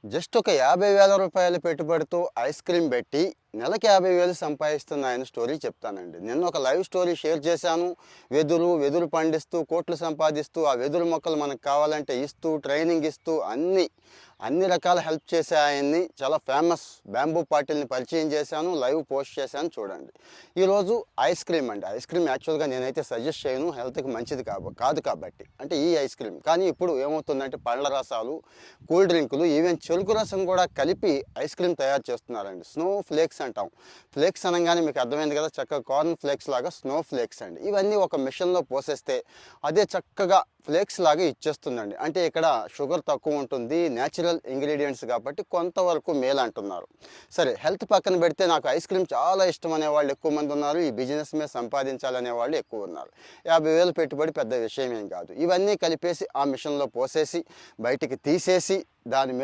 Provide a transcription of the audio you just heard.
Just ఒక 50,000 రూపాయల పెట్టుబడితో ఐస్ క్రీమ్ పెట్టి నెలకి 50,000 సంపాదిస్తున్న ఆయన స్టోరీ చెప్తానండి. నిన్న ఒక లైవ్ స్టోరీ షేర్ చేశాను. వెదురు పండిస్తూ కోట్లు సంపాదిస్తూ ఆ వెదురు మొక్కలు మనకు కావాలంటే ఇస్తూ ట్రైనింగ్ ఇస్తూ అన్ని రకాల హెల్ప్ చేసే ఆయన్ని చాలా ఫేమస్ బ్యాంబూ పాటిల్ని పరిచయం చేశాను. లైవ్ పోస్ట్ చేశాను చూడండి. ఈరోజు ఐస్ క్రీమ్ అండి. ఐస్ క్రీమ్ యాక్చువల్గా నేనైతే సజెస్ట్ చేయను, హెల్త్కి మంచిది కాదు కాబట్టి. అంటే ఈ ఐస్ క్రీమ్ కానీ ఇప్పుడు ఏమవుతుందంటే పళ్ళ రసాలు, కూల్ డ్రింకులు, ఈవెన్ చెరుకు రసం కూడా కలిపి ఐస్ క్రీమ్ తయారు చేస్తున్నారండి. స్నో ఫ్లేక్స్ అంటాం. ఫ్లేక్స్ అనగానే మీకు అర్థమైంది కదా, చక్కగా కార్న్ ఫ్లేక్స్ లాగా స్నో ఫ్లేక్స్ అండి. ఇవన్నీ ఒక మిషన్లో పోసేస్తే అదే చక్కగా ఫ్లేక్స్ లాగా ఇచ్చేస్తుందండి. అంటే ఇక్కడ షుగర్ తక్కువ ఉంటుంది, న్యాచురల్ ఇంగ్రీడియంట్స్ కాబట్టి కొంతవరకు మేలు అంటున్నారు. సరే, హెల్త్ పక్కన పెడితే నాకు ఐస్ క్రీమ్ చాలా ఇష్టం అనేవాళ్ళు ఎక్కువ మంది ఉన్నారు. ఈ బిజినెస్ మీద సంపాదించాలనే వాళ్ళు ఎక్కువ ఉన్నారు. 50,000 పెట్టుబడి పెద్ద విషయం ఏం కాదు. ఇవన్నీ కలిపేసి ఆ మిషన్లో పోసేసి బయటికి తీసేసి దాని మీద